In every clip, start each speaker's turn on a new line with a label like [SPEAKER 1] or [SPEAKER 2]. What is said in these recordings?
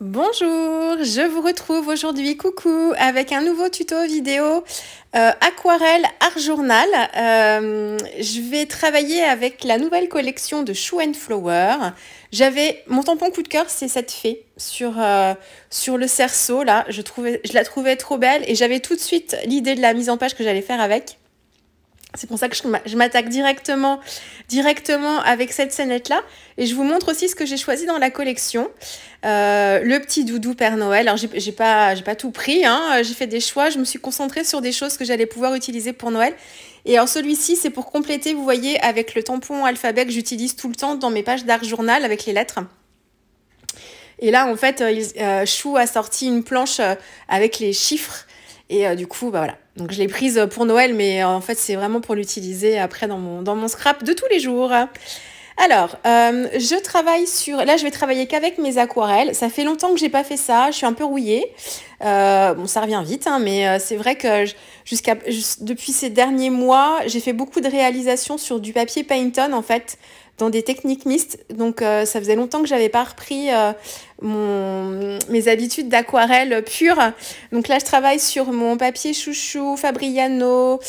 [SPEAKER 1] Bonjour, je vous retrouve aujourd'hui, coucou, avec un nouveau tuto vidéo aquarelle art journal. Je vais travailler avec la nouvelle collection de Shoe and Flower. Mon tampon coup de cœur, c'est cette fée sur le cerceau là. Je la trouvais trop belle et j'avais tout de suite l'idée de la mise en page que j'allais faire avec. C'est pour ça que je m'attaque directement avec cette scénette-là. Et je vous montre aussi ce que j'ai choisi dans la collection. Le petit doudou Père Noël. Alors, j'ai pas tout pris, hein. J'ai fait des choix. Je me suis concentrée sur des choses que j'allais pouvoir utiliser pour Noël. Et alors, celui-ci, c'est pour compléter, vous voyez, avec le tampon alphabet que j'utilise tout le temps dans mes pages d'art journal avec les lettres. Et là, en fait, Chou a sorti une planche avec les chiffres. Et du coup, bah voilà. Donc, je l'ai prise pour Noël, mais en fait, c'est vraiment pour l'utiliser après dans mon scrap de tous les jours. Alors, je travaille là, je vais travailler qu'avec mes aquarelles. Ça fait longtemps que j'ai pas fait ça. Je suis un peu rouillée. Bon, ça revient vite, hein, mais c'est vrai que depuis ces derniers mois, j'ai fait beaucoup de réalisations sur du papier Paint-On, en fait, dans des techniques mixtes. Donc, ça faisait longtemps que j'avais pas repris mes habitudes d'aquarelle pure. Donc là, je travaille sur mon papier chouchou Fabriano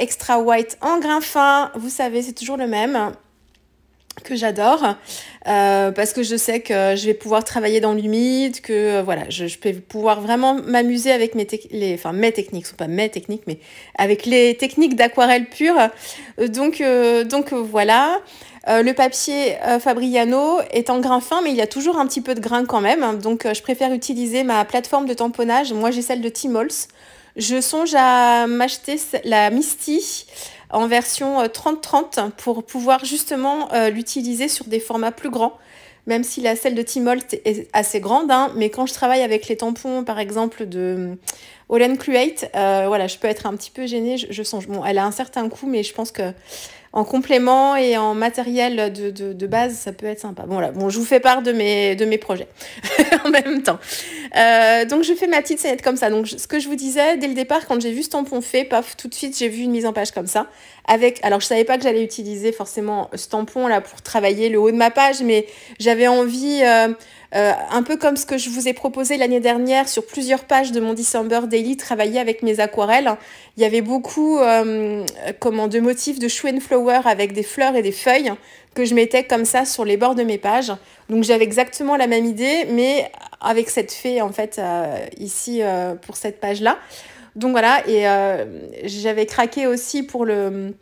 [SPEAKER 1] Extra White en grain fin. Vous savez, c'est toujours le même que j'adore parce que je sais que je vais pouvoir travailler dans l'humide, que voilà, je peux pouvoir vraiment m'amuser avec mes techniques, ce sont pas mes techniques, mais avec les techniques d'aquarelle pure. Donc voilà. Le papier Fabriano est en grain fin, mais il y a toujours un petit peu de grain quand même. Donc, je préfère utiliser ma plateforme de tamponnage. Moi, j'ai celle de Timols. Je songe à m'acheter la Misty en version 30-30 pour pouvoir justement l'utiliser sur des formats plus grands. Même si celle de Timols est assez grande, hein, mais quand je travaille avec les tampons, par exemple, de Holland Create, voilà, je peux être un petit peu gênée. Je songe. Bon, elle a un certain coût, mais je pense que en complément et en matériel de base, ça peut être sympa. Bon, voilà. Bon, je vous fais part de mes projets en même temps. Donc, je fais ma petite scénette comme ça. Donc, ce que je vous disais, dès le départ, quand j'ai vu ce tampon fait, paf, tout de suite, j'ai vu une mise en page comme ça. Alors, je savais pas que j'allais utiliser forcément ce tampon-là pour travailler le haut de ma page, mais j'avais envie... un peu comme ce que je vous ai proposé l'année dernière sur plusieurs pages de mon December Daily, travailler avec mes aquarelles. Il y avait beaucoup de motifs de Shoe and Flower avec des fleurs et des feuilles que je mettais comme ça sur les bords de mes pages. Donc j'avais exactement la même idée, mais avec cette fée en fait ici pour cette page-là. Donc voilà, et j'avais craqué aussi pour le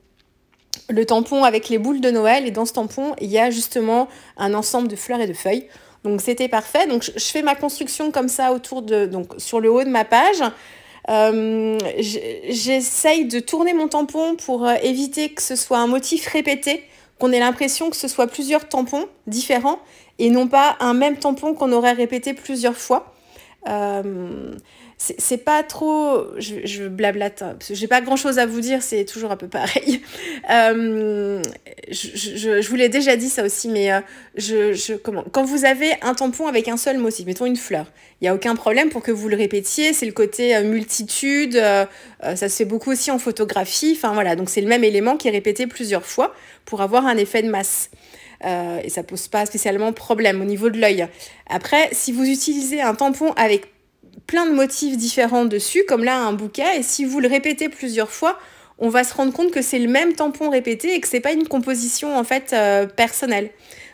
[SPEAKER 1] tampon avec les boules de Noël. Et dans ce tampon, il y a justement un ensemble de fleurs et de feuilles. Donc c'était parfait. Donc je fais ma construction comme ça donc sur le haut de ma page. J'essaye de tourner mon tampon pour éviter que ce soit un motif répété, qu'on ait l'impression que ce soit plusieurs tampons différents et non pas un même tampon qu'on aurait répété plusieurs fois. C'est pas trop... Je blablate, hein, parce que j'ai pas grand-chose à vous dire, c'est toujours un peu pareil. Je vous l'ai déjà dit ça aussi, mais quand vous avez un tampon avec un seul motif, mettons une fleur, il n'y a aucun problème pour que vous le répétiez, c'est le côté multitude, ça se fait beaucoup aussi en photographie, enfin voilà, donc c'est le même élément qui est répété plusieurs fois pour avoir un effet de masse. Et ça pose pas spécialement problème au niveau de l'œil. Après, si vous utilisez un tampon avec plein de motifs différents dessus, comme là un bouquet, et si vous le répétez plusieurs fois, on va se rendre compte que c'est le même tampon répété et que c'est pas une composition en fait personnelle.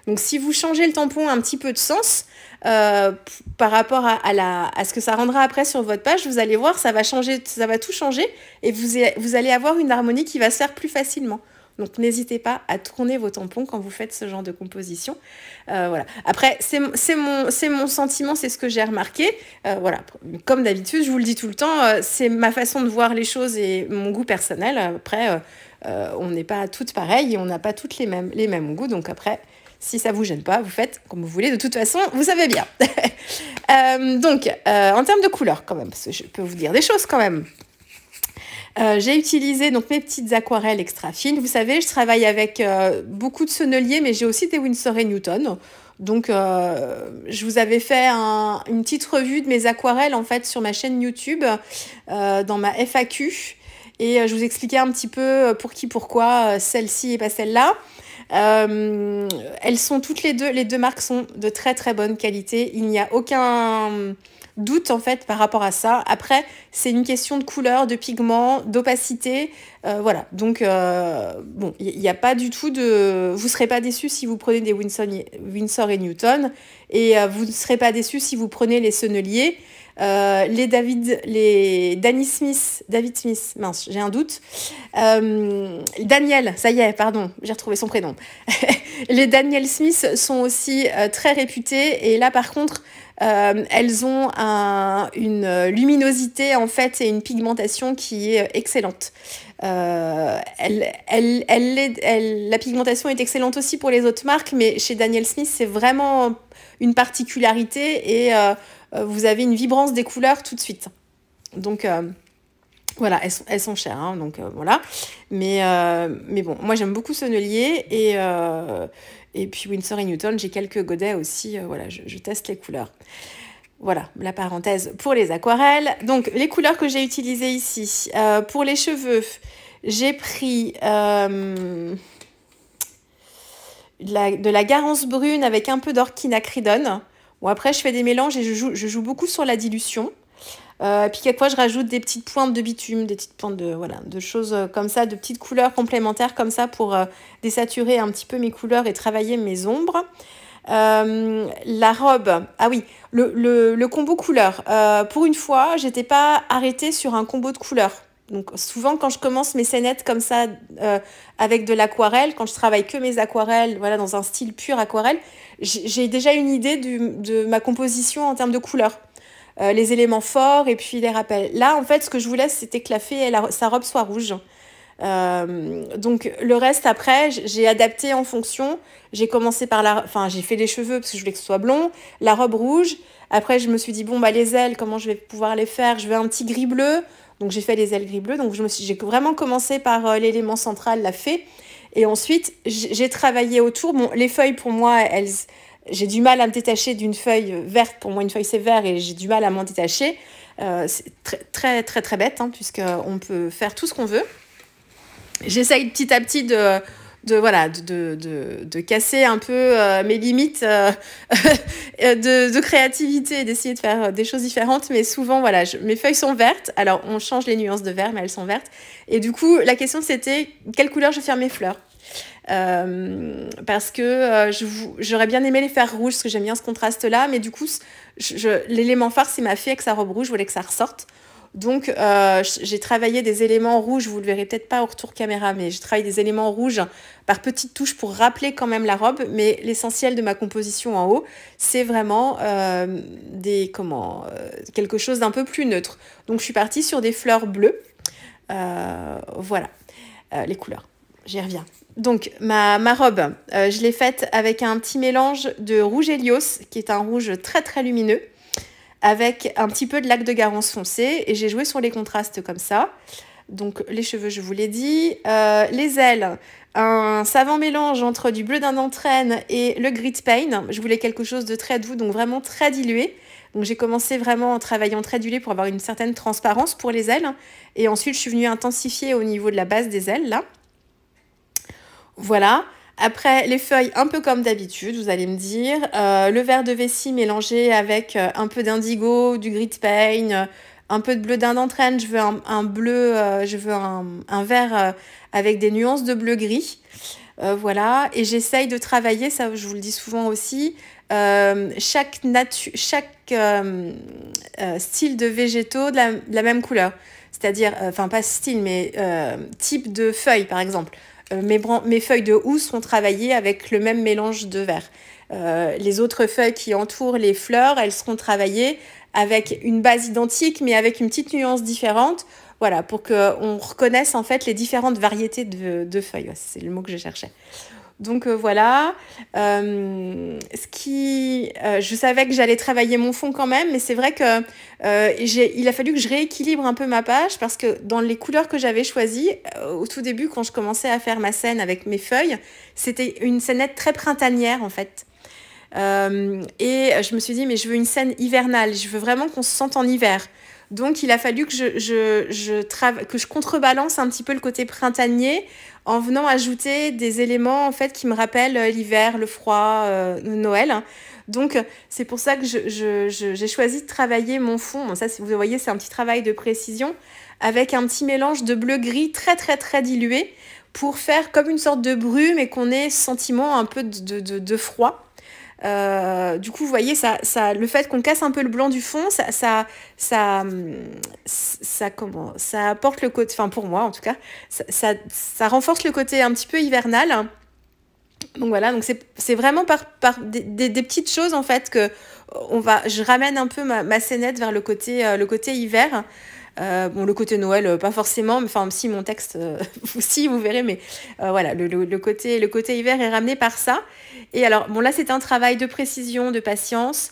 [SPEAKER 1] Donc si vous changez le tampon un petit peu de sens par rapport à ce que ça rendra après sur votre page, vous allez voir, ça va tout changer et vous allez avoir une harmonie qui va se faire plus facilement. Donc, n'hésitez pas à tourner vos tampons quand vous faites ce genre de composition. Voilà. Après, c'est mon sentiment, c'est ce que j'ai remarqué. Voilà. Comme d'habitude, je vous le dis tout le temps, c'est ma façon de voir les choses et mon goût personnel. Après, on n'est pas toutes pareilles et on n'a pas toutes les mêmes goûts. Donc après, si ça vous gêne pas, vous faites comme vous voulez. De toute façon, vous savez bien. Donc, en termes de couleurs quand même, parce que je peux vous dire des choses quand même. J'ai utilisé donc mes petites aquarelles extra fines. Vous savez, je travaille avec beaucoup de senneliers, mais j'ai aussi des Winsor & Newton. Donc, je vous avais fait une petite revue de mes aquarelles en fait sur ma chaîne YouTube dans ma FAQ. Et je vous expliquais un petit peu pour qui, pourquoi celle-ci et pas celle-là. Elles sont toutes les deux marques sont de très très bonne qualité. Il n'y a aucun doute en fait par rapport à ça. Après, c'est une question de couleur, de pigment, d'opacité. Voilà, donc bon, il n'y a pas du tout de... Vous ne serez pas déçus si vous prenez des Winsor et Newton. Et vous ne serez pas déçus si vous prenez les Sennelier. Les David Smith, mince, j'ai un doute. Daniel, ça y est, pardon, j'ai retrouvé son prénom. Les Daniel Smith sont aussi très réputés et là par contre, elles ont une luminosité en fait et une pigmentation qui est excellente. La pigmentation est excellente aussi pour les autres marques, mais chez Daniel Smith, c'est vraiment une particularité et vous avez une vibrance des couleurs tout de suite. Donc voilà, elles sont chères, hein, donc voilà. Mais bon, moi j'aime beaucoup Sennelier et puis Winsor et Newton, j'ai quelques godets aussi. Voilà, je teste les couleurs. Voilà, la parenthèse pour les aquarelles. Donc, les couleurs que j'ai utilisées ici. Pour les cheveux, j'ai pris de la Garance brune avec un peu d'orchidonacridone. Bon, après, je fais des mélanges et je joue beaucoup sur la dilution. Puis quelquefois, je rajoute des petites pointes de bitume, des petites pointes de choses comme ça, de petites couleurs complémentaires comme ça pour désaturer un petit peu mes couleurs et travailler mes ombres. La robe, ah oui, le combo couleur. Pour une fois, j'étais pas arrêtée sur un combo de couleurs. Donc souvent quand je commence mes scénettes comme ça avec de l'aquarelle, quand je travaille que mes aquarelles, voilà, dans un style pur aquarelle, j'ai déjà une idée de ma composition en termes de couleurs. Les éléments forts et puis les rappels. Là, en fait, ce que je voulais, c'était que la fée, sa robe soit rouge. Donc le reste après j'ai adapté en fonction. J'ai commencé par j'ai fait les cheveux parce que je voulais que ce soit blond, la robe rouge. Après je me suis dit bon bah les ailes, comment je vais pouvoir les faire? Je veux un petit gris bleu, donc j'ai fait les ailes gris bleu. Donc j'ai vraiment commencé par l'élément central, la fée, et ensuite j'ai travaillé autour. Bon, les feuilles pour moi j'ai du mal à me détacher d'une feuille verte. Pour moi une feuille c'est vert et j'ai du mal à m'en détacher. C'est très très très très bête hein, puisqu'on peut faire tout ce qu'on veut. J'essaye petit à petit de casser un peu mes limites de créativité et d'essayer de faire des choses différentes. Mais souvent, voilà, mes feuilles sont vertes. Alors, on change les nuances de vert, mais elles sont vertes. Et du coup, la question, c'était quelle couleur je vais faire mes fleurs. Parce que j'aurais bien aimé les faire rouges, parce que j'aime bien ce contraste-là. Mais du coup, l'élément phare, c'est ma fée avec sa robe rouge. Je voulais que ça ressorte. Donc, j'ai travaillé des éléments rouges, vous ne le verrez peut-être pas au retour caméra, mais j'ai travaillé des éléments rouges par petites touches pour rappeler quand même la robe. Mais l'essentiel de ma composition en haut, c'est vraiment quelque chose d'un peu plus neutre. Donc, je suis partie sur des fleurs bleues. Voilà, les couleurs. J'y reviens. Donc, ma robe, je l'ai faite avec un petit mélange de rouge Helios, qui est un rouge très, très lumineux, avec un petit peu de lac de Garance foncé, et j'ai joué sur les contrastes comme ça. Donc les cheveux, je vous l'ai dit. Les ailes, un savant mélange entre du bleu d'un entraîne et le grit paint. Je voulais quelque chose de très doux, donc vraiment très dilué. Donc j'ai commencé vraiment en travaillant très dilué pour avoir une certaine transparence pour les ailes. Et ensuite, je suis venue intensifier au niveau de la base des ailes, là. Voilà. Après, les feuilles, un peu comme d'habitude, vous allez me dire. Le vert de vessie mélangé avec un peu d'indigo, du grit paint, un peu de bleu d'Inde entraîne. Je veux un bleu, je veux un vert avec des nuances de bleu-gris. Voilà. Et j'essaye de travailler, ça je vous le dis souvent aussi, chaque style de végétaux de la même couleur. C'est-à-dire, enfin pas style, mais type de feuille, par exemple. Mes feuilles de housse seront travaillées avec le même mélange de vert. Les autres feuilles qui entourent les fleurs, elles seront travaillées avec une base identique, mais avec une petite nuance différente. Voilà, pour qu'on reconnaisse en fait les différentes variétés de feuilles. C'est le mot que je cherchais. Donc voilà, je savais que j'allais travailler mon fond quand même, mais c'est vrai que il a fallu que je rééquilibre un peu ma page parce que dans les couleurs que j'avais choisies, au tout début quand je commençais à faire ma scène avec mes feuilles, c'était une scénette très printanière en fait. Et je me suis dit, mais je veux une scène hivernale, je veux vraiment qu'on se sente en hiver. Donc, il a fallu que que je contrebalance un petit peu le côté printanier en venant ajouter des éléments en fait qui me rappellent l'hiver, le froid, Noël. Donc, c'est pour ça que j'ai choisi de travailler mon fond. Bon, ça, si vous voyez, c'est un petit travail de précision avec un petit mélange de bleu-gris très, très, très dilué pour faire comme une sorte de brume et qu'on ait ce sentiment un peu de froid. Du coup, vous voyez, le fait qu'on casse un peu le blanc du fond, ça apporte le côté, enfin pour moi en tout cas, ça renforce le côté un petit peu hivernal. Donc voilà, donc c'est vraiment par des petites choses en fait que je ramène un peu ma scénette vers le côté hiver. Bon, le côté Noël, pas forcément, mais enfin, si mon texte, si vous verrez, mais voilà, le côté hiver est ramené par ça. Et alors, bon, là, c'est un travail de précision, de patience.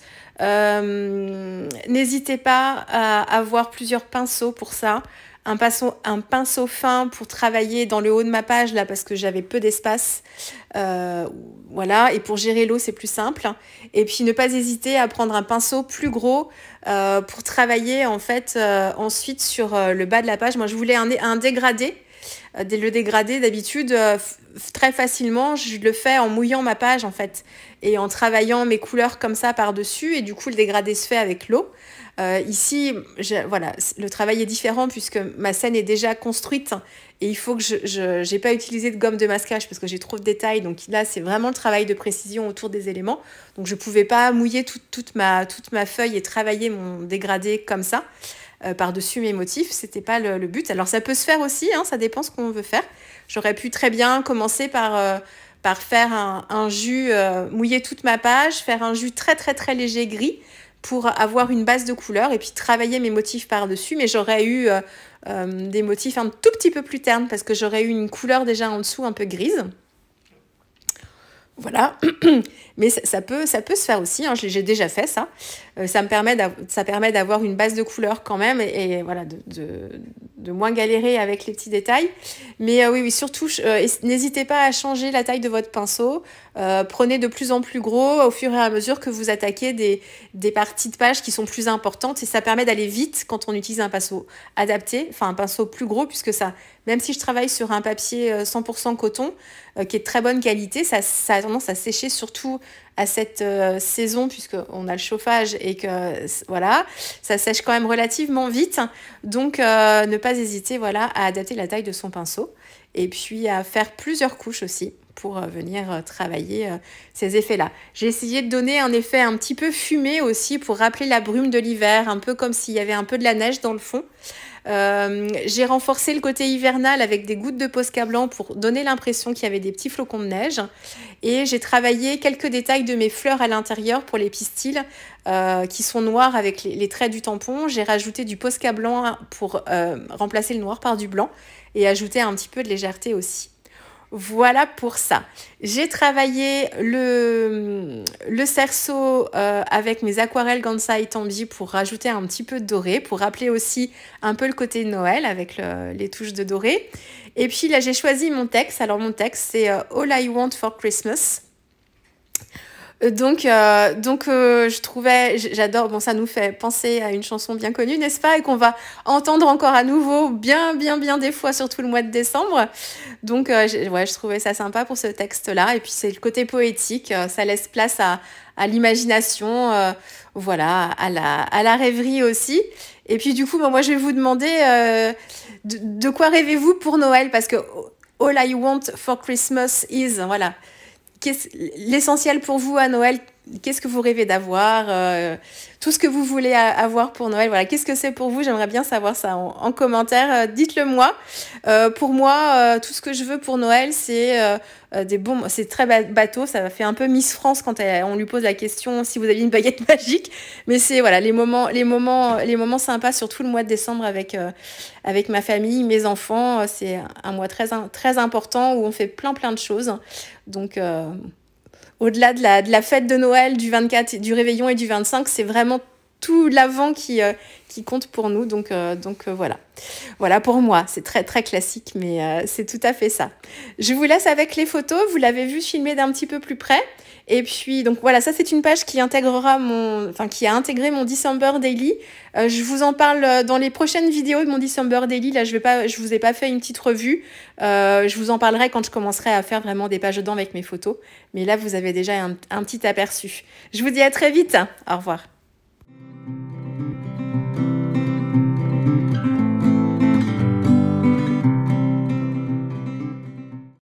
[SPEAKER 1] N'hésitez pas à avoir plusieurs pinceaux pour ça. Un pinceau fin pour travailler dans le haut de ma page, là, parce que j'avais peu d'espace. Voilà, et pour gérer l'eau, c'est plus simple. Et puis, ne pas hésiter à prendre un pinceau plus gros pour travailler, en fait, ensuite sur le bas de la page. Moi, je voulais un dégradé. Le dégradé, d'habitude, très facilement, je le fais en mouillant ma page, en fait, et en travaillant mes couleurs comme ça par-dessus. Et du coup, le dégradé se fait avec l'eau. Ici, voilà, le travail est différent puisque ma scène est déjà construite et il faut que je n'ai pas utilisé de gomme de masquage parce que j'ai trop de détails. Donc là, c'est vraiment le travail de précision autour des éléments. Donc je ne pouvais pas mouiller toute ma feuille et travailler mon dégradé comme ça par-dessus mes motifs. C'était pas le but. Alors ça peut se faire aussi, hein, ça dépend ce qu'on veut faire. J'aurais pu très bien commencer par faire un jus, mouiller toute ma page, faire un jus très très très léger gris pour avoir une base de couleur et puis travailler mes motifs par-dessus. Mais j'aurais eu des motifs un tout petit peu plus ternes parce que j'aurais eu une couleur déjà en dessous un peu grise. Voilà, mais ça peut se faire aussi, hein. J'ai déjà fait ça. Ça permet d'avoir une base de couleur quand même et voilà, de moins galérer avec les petits détails. Mais oui, surtout, n'hésitez pas à changer la taille de votre pinceau. Prenez de plus en plus gros au fur et à mesure que vous attaquez des parties de page qui sont plus importantes et ça permet d'aller vite quand on utilise un pinceau adapté, enfin un pinceau plus gros puisque ça, même si je travaille sur un papier 100% coton qui est de très bonne qualité, ça a tendance à sécher surtout à cette saison puisqu'on a le chauffage et que voilà, ça sèche quand même relativement vite. Donc ne pas hésiter voilà, à adapter la taille de son pinceau et puis à faire plusieurs couches aussi pour venir travailler ces effets-là. J'ai essayé de donner un effet un petit peu fumé aussi pour rappeler la brume de l'hiver, un peu comme s'il y avait un peu de la neige dans le fond. J'ai renforcé le côté hivernal avec des gouttes de Posca blanc pour donner l'impression qu'il y avait des petits flocons de neige. Et j'ai travaillé quelques détails de mes fleurs à l'intérieur pour les pistils qui sont noirs avec les traits du tampon. J'ai rajouté du Posca blanc pour remplacer le noir par du blanc et ajouter un petit peu de légèreté aussi. Voilà pour ça. J'ai travaillé le cerceau avec mes aquarelles Gansai Tambi pour rajouter un petit peu de doré, pour rappeler aussi un peu le côté Noël avec les touches de doré. Et puis là, j'ai choisi mon texte. Alors mon texte, c'est All I Want for Christmas. Donc, je trouvais, j'adore, bon, ça nous fait penser à une chanson bien connue, n'est-ce pas? Et qu'on va entendre encore à nouveau bien des fois, surtout le mois de décembre. Donc, je trouvais ça sympa pour ce texte-là. Et puis, c'est le côté poétique, ça laisse place à l'imagination, voilà, à la rêverie aussi. Et puis, du coup, moi, je vais vous demander de quoi rêvez-vous pour Noël? Parce que All I Want for Christmas is, voilà. L'essentiel pour vous à Noël, qu'est-ce que vous rêvez d'avoir, tout ce que vous voulez avoir pour Noël, voilà, qu'est-ce que c'est pour vous? J'aimerais bien savoir ça en commentaire, dites-le moi. Pour moi, tout ce que je veux pour Noël, c'est c'est très bateau, ça fait un peu Miss France quand on lui pose la question si vous aviez une baguette magique, mais c'est voilà les moments sympas, surtout le mois de décembre avec ma famille, mes enfants, c'est un mois très important où on fait plein de choses. Donc au-delà de la fête de Noël, du 24, du réveillon et du 25, c'est vraiment tout l'avant qui compte pour nous. Donc voilà. Voilà pour moi, c'est très très classique, mais c'est tout à fait ça. Je vous laisse avec les photos, vous l'avez vu filmer d'un petit peu plus près. Et puis, donc voilà, ça c'est une page qui intégrera qui a intégré mon December Daily. Je vous en parle dans les prochaines vidéos de mon December Daily. Là, je vous ai pas fait une petite revue. Je vous en parlerai quand je commencerai à faire vraiment des pages dedans avec mes photos. Mais là, vous avez déjà un petit aperçu. Je vous dis à très vite. Au revoir.